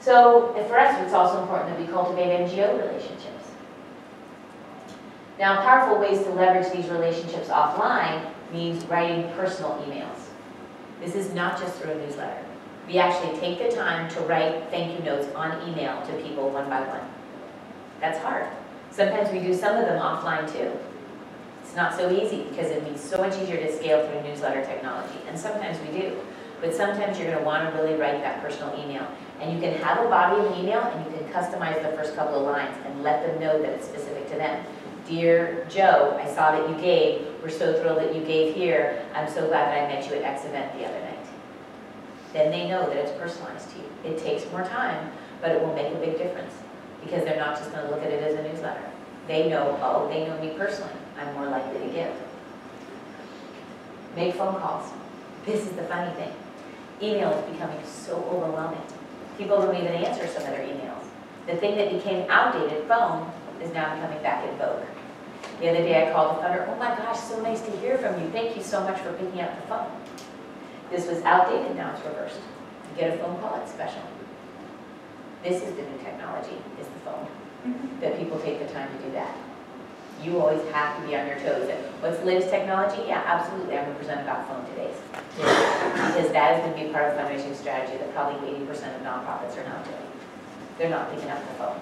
So for us, it's also important that we cultivate NGO relationships. Now, powerful ways to leverage these relationships offline means writing personal emails. This is not just through a newsletter. We actually take the time to write thank you notes on email to people one by one. That's hard. Sometimes we do some of them offline too. It's not so easy because it'd be so much easier to scale through newsletter technology, and sometimes we do. But sometimes you're going to want to really write that personal email. And you can have a body of an email and you can customize the first couple of lines and let them know that it's specific to them. Dear Joe, I saw that you gave. We're so thrilled that you gave here. I'm so glad that I met you at X event the other night. Then they know that it's personalized to you. It takes more time, but it will make a big difference because they're not just going to look at it as a newsletter. They know, oh, they know me personally. I'm more likely to give. Make phone calls. This is the funny thing. Email is becoming so overwhelming. People don't even answer some of their emails. The thing that became outdated, phone, is now becoming back in vogue. The other day I called a funder, oh my gosh, so nice to hear from you. Thank you so much for picking up the phone. This was outdated, now it's reversed. You get a phone call, it's special. This is the new technology, is the phone. That people take the time to do that. You always have to be on your toes. What's the latest technology? Yeah, absolutely. I'm going to present about phone today. Because that is going to be part of fundraising strategy that probably 80% of nonprofits are not doing. They're not picking up the phone.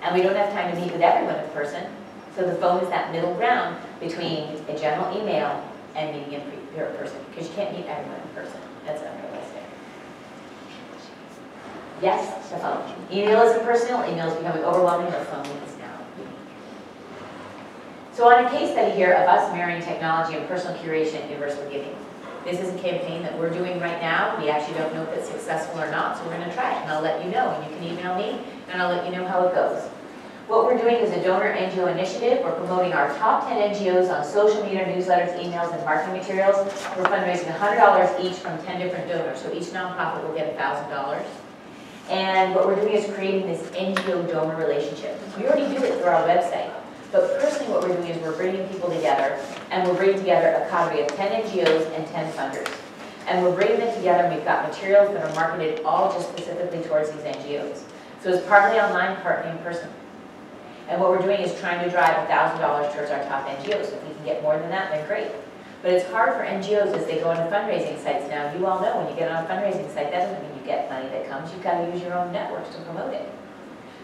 And we don't have time to meet with everyone in person. So the phone is that middle ground between a general email and meeting in person. Because you can't meet everyone in person. That's unrealistic. Yes, the phone. Email isn't personal, email is becoming overwhelming, but phone is now unique. So on a case study here of us marrying technology and personal curation at Universal Giving. This is a campaign that we're doing right now. We actually don't know if it's successful or not, so we're going to try it, and I'll let you know. And you can email me, and I'll let you know how it goes. What we're doing is a donor NGO initiative. We're promoting our top 10 NGOs on social media, newsletters, emails, and marketing materials. We're fundraising $100 each from 10 different donors, so each nonprofit will get $1,000. And what we're doing is creating this NGO donor relationship. We already do it through our website. But personally what we're doing is we're bringing people together, and we're bringing together a cadre of 10 NGOs and 10 funders. And we're bringing them together, and we've got materials that are marketed all just specifically towards these NGOs. So it's partly online, partly in person. And what we're doing is trying to drive $1,000 towards our top NGOs. If we can get more than that, then great. But it's hard for NGOs as they go into fundraising sites now. You all know when you get on a fundraising site, that doesn't mean you get money that comes. You've got to use your own networks to promote it.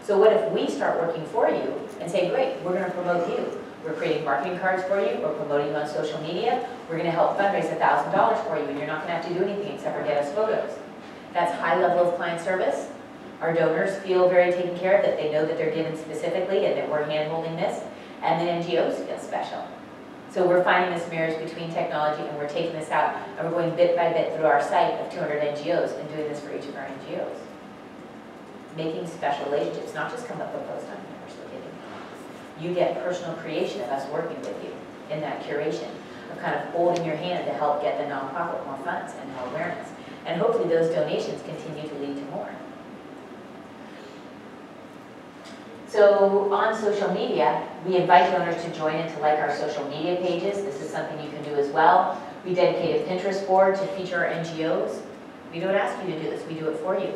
So what if we start working for you and say, great, we're going to promote you. We're creating marketing cards for you. We're promoting you on social media. We're going to help fundraise $1,000 for you, and you're not going to have to do anything except for get us photos. That's high level of client service. Our donors feel very taken care of, that they know that they're given specifically and that we're hand-holding this, and the NGOs feel special. So we're finding this marriage between technology, and we're taking this out, and we're going bit by bit through our site of 200 NGOs and doing this for each of our NGOs. Making special relationships, not just come up with post on Universal Giving. You get personal creation of us working with you in that curation, of kind of holding your hand to help get the nonprofit more funds and more awareness. And hopefully those donations continue to lead to more. So on social media, we invite donors to join and to like our social media pages. This is something you can do as well. We dedicate a Pinterest board to feature our NGOs. We don't ask you to do this, we do it for you.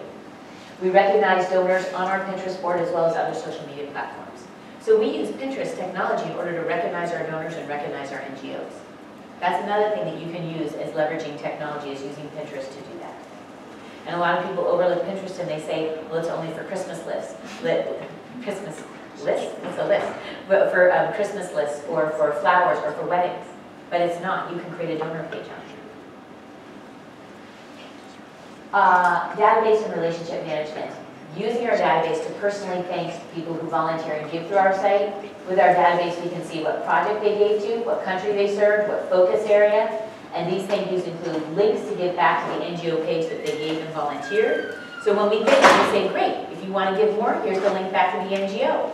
We recognize donors on our Pinterest board as well as other social media platforms. So we use Pinterest technology in order to recognize our donors and recognize our NGOs. That's another thing that you can use as leveraging technology, is using Pinterest to do that. And a lot of people overlook Pinterest and they say, well, it's only for Christmas lists. Christmas list? What's a list? But for Christmas lists or for flowers or for weddings. But it's not. You can create a donor page on it. Database and relationship management. Using our database to personally thank people who volunteer and give through our site. With our database, we can see what project they gave to, what country they served, what focus area. And these thank yous include links to give back to the NGO page that they gave and volunteered. So when we thank them, we say, great, if you want to give more, here's the link back to the NGO.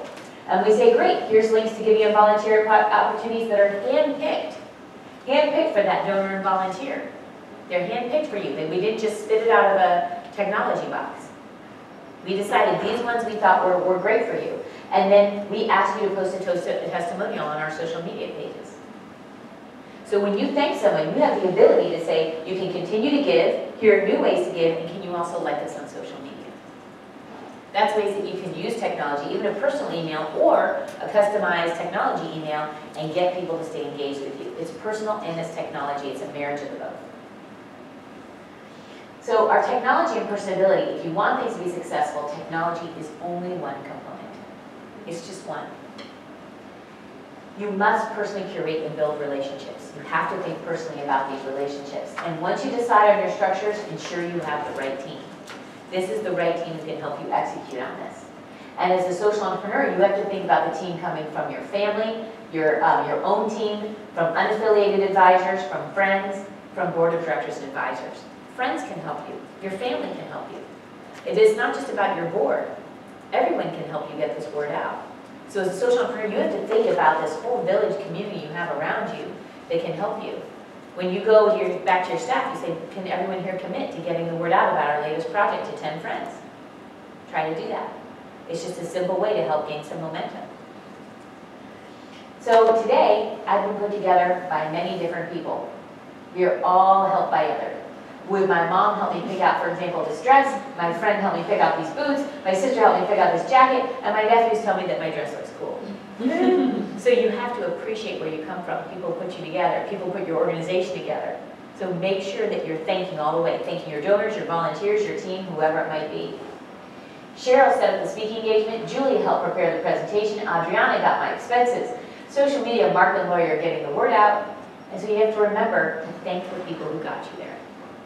And we say, great, here's links to give you volunteer opportunities that are handpicked. Handpicked for that donor and volunteer. They're handpicked for you. We didn't just spit it out of a technology box. We decided these ones we thought were great for you. And then we asked you to post a testimonial on our social media pages. So when you thank someone, you have the ability to say, you can continue to give, here are new ways to give, and can you also like us on social media? That's ways that you can use technology, even a personal email or a customized technology email, and get people to stay engaged with you. It's personal and it's technology. It's a marriage of the both. So our technology and personability, if you want things to be successful, technology is only one component. It's just one. You must personally curate and build relationships. You have to think personally about these relationships. And once you decide on your structures, ensure you have the right team. This is the right team who can help you execute on this. And as a social entrepreneur, you have to think about the team coming from your family, your own team, from unaffiliated advisors, from friends, from board of directors and advisors. Friends can help you. Your family can help you. It is not just about your board. Everyone can help you get this word out. So as a social entrepreneur, you have to think about this whole village community you have around you that can help you. When you go back to your staff, you say, can everyone here commit to getting the word out about our latest project to 10 friends? Try to do that. It's just a simple way to help gain some momentum. So today, I've been put together by many different people. We are all helped by others. Would my mom help me pick out, for example, this dress? My friend helped me pick out these boots. My sister helped me pick out this jacket. And my nephews tell me that my dress looks cool. So you have to appreciate where you come from. People put you together. People put your organization together. So make sure that you're thanking all the way. Thanking your donors, your volunteers, your team, whoever it might be. Cheryl set up the speaking engagement. Julie helped prepare the presentation. Adriana got my expenses. Social media, Mark and Lawyer are getting the word out. And so you have to remember to thank the people who got you there.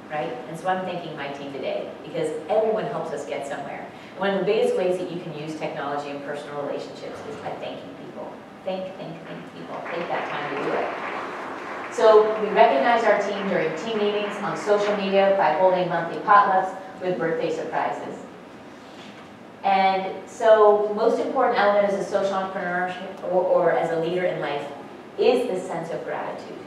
right? And so I'm thanking my team today because everyone helps us get somewhere. One of the biggest ways that you can use technology in personal relationships is by thanking people. Thank people. Take that time to do it. So we recognize our team during team meetings, on social media, by holding monthly potlucks with birthday surprises. And so most important element as a social entrepreneurship or as a leader in life is the sense of gratitude.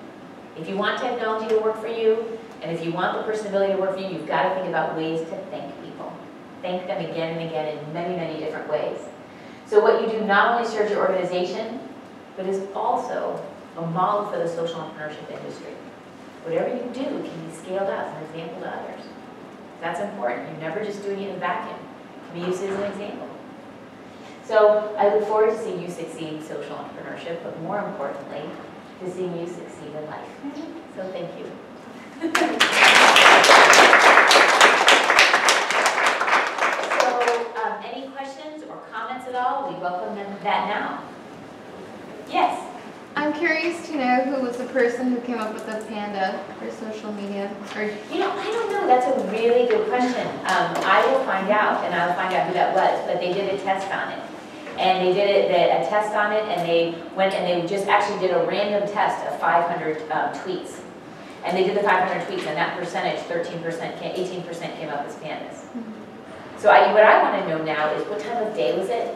If you want technology to work for you, and if you want the personability to work for you, you've got to think about ways to thank people. Thank them again and again in many, many different ways. So what you do not only serves your organization, but is also a model for the social entrepreneurship industry. Whatever you do can be scaled out as an example to others. That's important. You're never just doing it in a vacuum. It can be used as an example. So I look forward to seeing you succeed in social entrepreneurship, but more importantly, to seeing you succeed in life. So thank you. So any questions or comments at all? We welcome that now. Yes? I'm curious to know who was the person who came up with the panda for social media. Or You know, I don't know. That's a really good question. I will find out, and I'll find out who that was, but they did a test on it. And they did a test on it, and they went and they just actually did a random test of 500 tweets. And they did the 500 tweets, and that percentage, 13%, 18% came up as pandas. So what I want to know now is what time of day was it?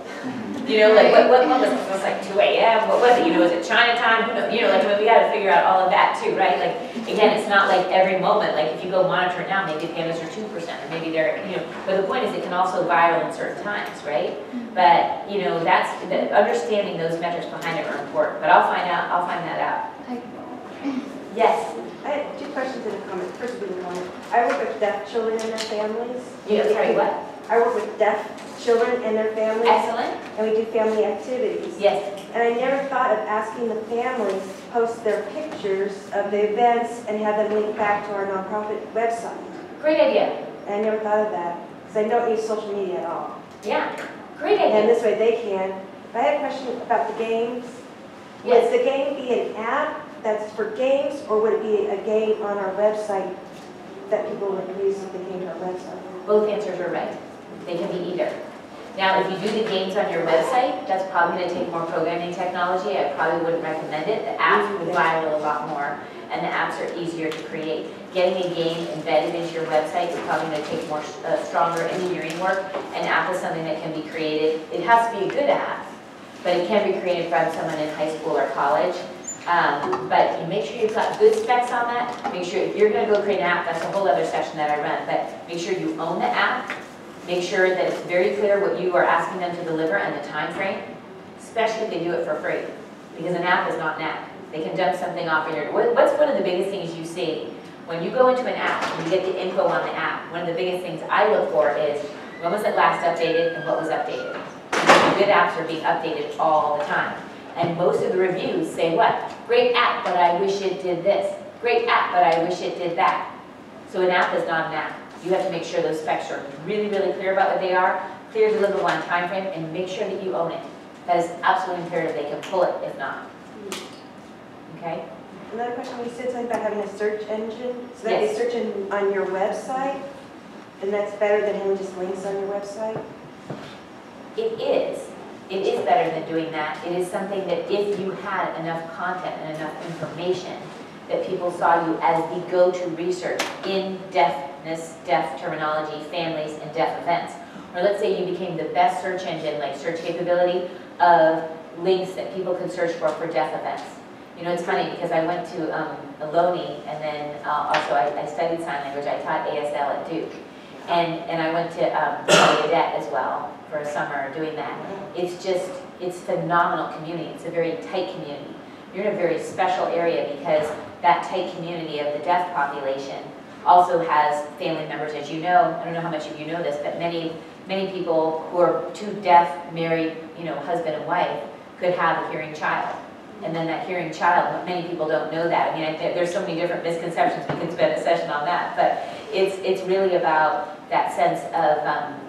You know, like what was it? It was like 2 a.m. What was it? You know, was it Chinatown? You know, like we got to figure out all of that too, right? Like again, it's not like every moment. Like if you go monitor it now, maybe pandas are 2%, or maybe they're, you know. But the point is, it can also viral in certain times, right? But you know, that's understanding those metrics behind it are important. But I'll find out. I'll find that out. Yes. I have two questions and a comment. First would be one. I work with deaf children and their families. Sorry, what? I work with deaf children and their families. Excellent. And we do family activities. Yes. And I never thought of asking the families to post their pictures of the events and have them link back to our nonprofit website. Great idea. And I never thought of that because I don't use social media at all. Yeah. Great idea. And this way they can. But I had a question about the games. Yes. Would the game be an app that's for games, or would it be a game on our website that people would use if they came to our website? Both answers are right. They can be either. Now, if you do the games on your website, that's probably going to take more programming technology. I probably wouldn't recommend it. The apps would viral a lot more, and the apps are easier to create. Getting a game embedded into your website is probably going to take more stronger engineering work. An app is something that can be created. It has to be a good app, but it can be created from someone in high school or college. But you make sure you've got good specs on that. Make sure if you're going to go create an app, that's a whole other section that I run, but make sure you own the app. Make sure that it's very clear what you are asking them to deliver and the time frame, especially if they do it for free. Because an app is not an app. They can dump something off in your... What's one of the biggest things you see when you go into an app and you get the info on the app? One of the biggest things I look for is when was it last updated and what was updated? Good apps are being updated all the time. And most of the reviews say what? Great app, but I wish it did this. Great app, but I wish it did that. So an app is not an app. You have to make sure those specs are really, really clear about what they are, clear, deliverable on time frame, and make sure that you own it. That is absolutely imperative. They can pull it if not. Okay? Another question, we said something about having a search engine. So that Yes. they search on your website, and that's better than having just links on your website? It is. It is better than doing that. It is something that if you had enough content and enough information that people saw you as the go-to research in deafness, deaf terminology, families, and deaf events. Or let's say you became the best search engine, like search capability of links that people could search for deaf events. You know, it's funny because I went to Ohlone, and then also I studied sign language. I taught ASL at Duke. And I went to Gallaudet as well for a summer doing that. It's phenomenal community. It's a very tight community. You're in a very special area because that tight community of the deaf population also has family members, as you know. I don't know how much of you know this, but many people who are two deaf, married, you know, husband and wife, could have a hearing child. And then that hearing child, many people don't know that. I mean, there's so many different misconceptions. We could spend a session on that, but it's really about that sense of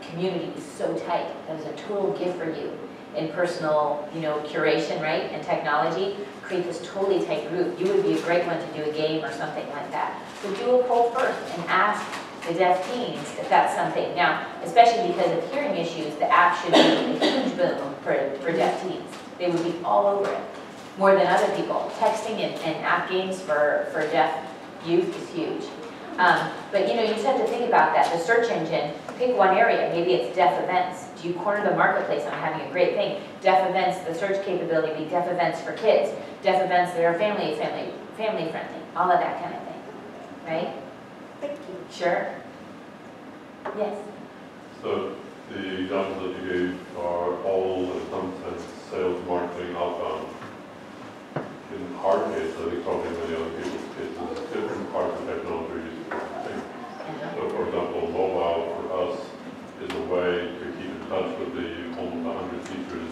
community is so tight. That is a total gift for you. in personal, curation, right, and technology, create this totally tight group. You would be a great one to do a game or something like that. So do a poll first and ask the deaf teens if that's something. Now, especially because of hearing issues, the app should be a huge boom for deaf teens. They would be all over it, more than other people. Texting and app games for deaf youth is huge. But you just have to think about that. The search engine, pick one area. Maybe it's deaf events. Do you corner the marketplace on having a great thing? Deaf events, the search capability be deaf events for kids. Deaf events that are family friendly. All of that kind of thing, right? Thank you. Sure. Yes. So the examples that you gave are all, in some sense, sales, marketing, outbound. In our case, I think probably many other people's cases, different parts of technology are used for different things. So for example, mobile for us is a way to keep in touch with the almost 100 teachers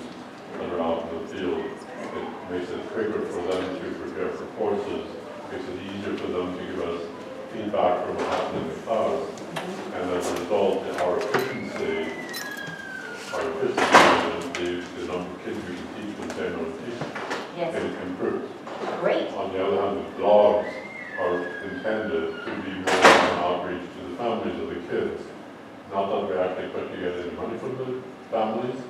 that are out in the field. It makes it quicker for them to prepare for courses, makes it easier for them to give us feedback from what happened in the class, and as a result, our efficiency, the number of kids we can teach with the same number of teachers, it improves. Great. On the other hand, the blogs are intended to be more an outreach to the families of the kids. Not that we actually put together any money from the families,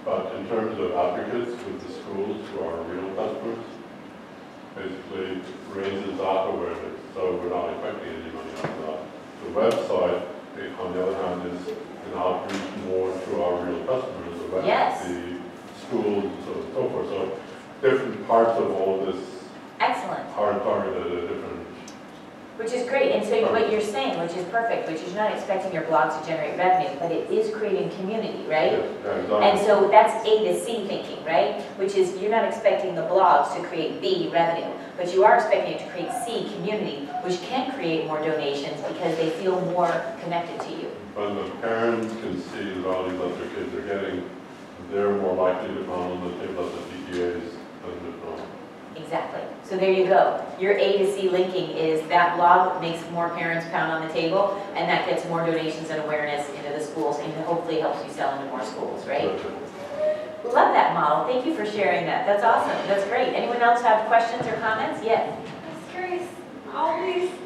but in terms of advocates with the schools who are real customers, basically raises that awareness. So we're not expecting any money out of that. The website, on the other hand, is an outreach more to our real customers, the schools and so on and so forth. So different parts of all of this are targeted at different. Which is great, and so what you're saying, which is perfect, which is you're not expecting your blog to generate revenue, but it is creating community, right? Yeah, exactly. And so that's A to C thinking, right? Which is you're not expecting the blogs to create B, revenue, but you are expecting it to create C, community, which can create more donations because they feel more connected to you. When the parents can see the value that their kids are getting, they're more likely to pound on the table at the PTAs than the not. Exactly. So there you go. Your A to C linking is that blog makes more parents pound on the table, and that gets more donations and awareness into the schools, and hopefully helps you sell into more schools, right? Love that model. Thank you for sharing that. That's awesome. That's great. Anyone else have questions or comments? Yes. I was curious,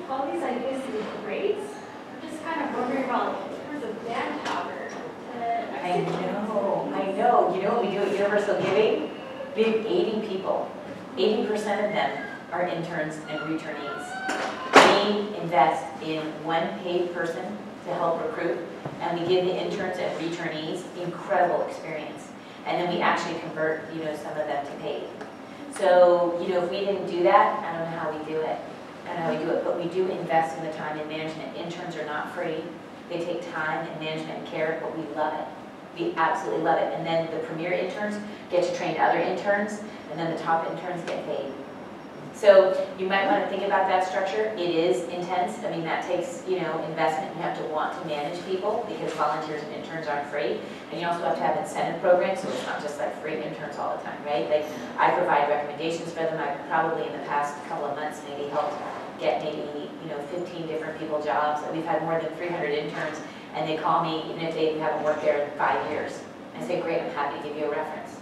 all these ideas seem great. I'm just kind of wondering about in terms of manpower. I know. You know what we do at Universal Giving? We have 80 people. 80% of them are interns and returnees. We invest in one paid person to help recruit, and we give the interns and returnees incredible experience. And then we actually convert, some of them to paid. So, if we didn't do that, I don't know how we do it. But we do invest in the time in management. Interns are not free. They take time and management and care, but we love it. We absolutely love it. And then the premier interns get to train other interns, and then the top interns get paid. So you might want to think about that structure. It is intense. I mean, that takes, investment. You have to want to manage people because volunteers and interns aren't free. And you also have to have incentive programs, so it's not just like free interns all the time, right? Like, I provide recommendations for them. I've probably in the past couple of months maybe helped get maybe, 15 different people jobs. And we've had more than 300 interns, and they call me even if they haven't worked there in 5 years. I say, great, I'm happy to give you a reference.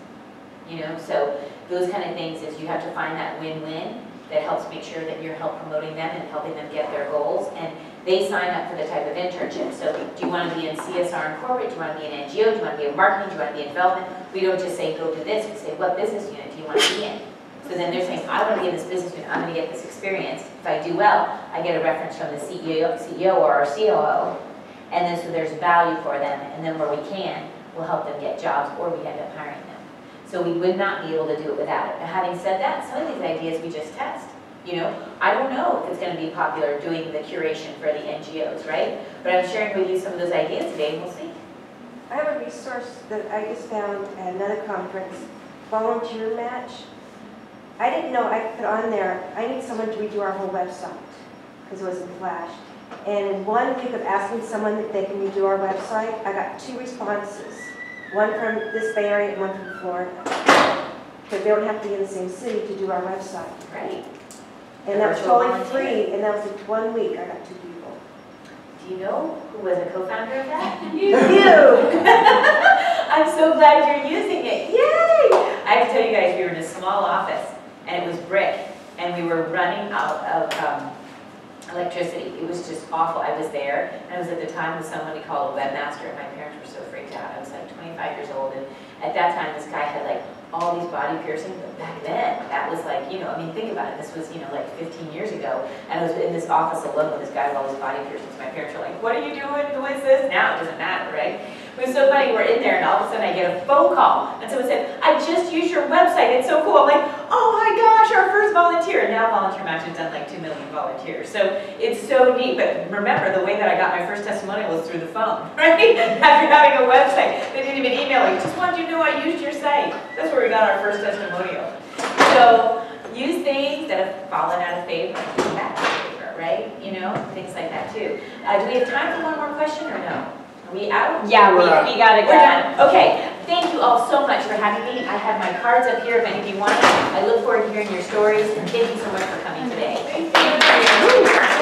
So those kind of things is you have to find that win-win that helps make sure that you're help promoting them and helping them get their goals. And they sign up for the type of internship. So do you want to be in CSR and corporate? Do you want to be in NGO? Do you want to be in marketing? Do you want to be in development? We don't just say, go do this. We say, what business unit do you want to be in? So then they're saying, I want to be in this business unit. I'm going to get this experience. If I do well, I get a reference from the CEO or our COO. And then so there's value for them. And then where we can, we'll help them get jobs, or we end up hiring them. So we would not be able to do it without it. Now, having said that, some of these ideas we just test. I don't know if it's going to be popular doing the curation for the NGOs, right? But I'm sharing with you some of those ideas today, and we'll see. I have a resource that I just found at another conference, volunteer match. I didn't know I could put on there, I need someone to redo our whole website, because it wasn't flashed. And in 1 week of asking someone if they can redo our website, I got 2 responses. One from this Bay Area and one from Florida. Because they don't have to be in the same city to do our website. Right. And that was totally free, and that was in 1 week, I got 2 people. Do you know who was a co-founder of that? You! I'm so glad you're using it. Yeah! office, and it was brick, and we were running out of electricity. It was just awful. I was there, and I was at the time with someone he called a webmaster, and my parents were so freaked out. I was like 25 years old, and at that time, this guy had like all these body piercings, but back then, that was like, you know, I mean, think about it. This was, you know, like 15 years ago, and I was in this office alone with this guy with all these body piercings. My parents were like, what are you doing? Who is this? Now it doesn't matter, right? It was so funny. We're in there, and all of a sudden, I get a phone call, and someone said, I just used your website. It's so cool. I'm like, oh my gosh, our first volunteer. And now Volunteer Match has done like 2 million volunteers. So it's so neat. But remember, the way that I got my first testimonial was through the phone, right? After having a website. They didn't even email me. Just wanted you to know I used your site. That's where we got our first testimonial. So use things that have fallen out of favor and come back to favor, right? You know, things like that too. Do we have time for one more question or no? Are we out? Yeah, we gotta go. We're done. Okay. Thank you all so much for having me. I have my cards up here if any of you want them. I look forward to hearing your stories, and thank you so much for coming today. Thank you.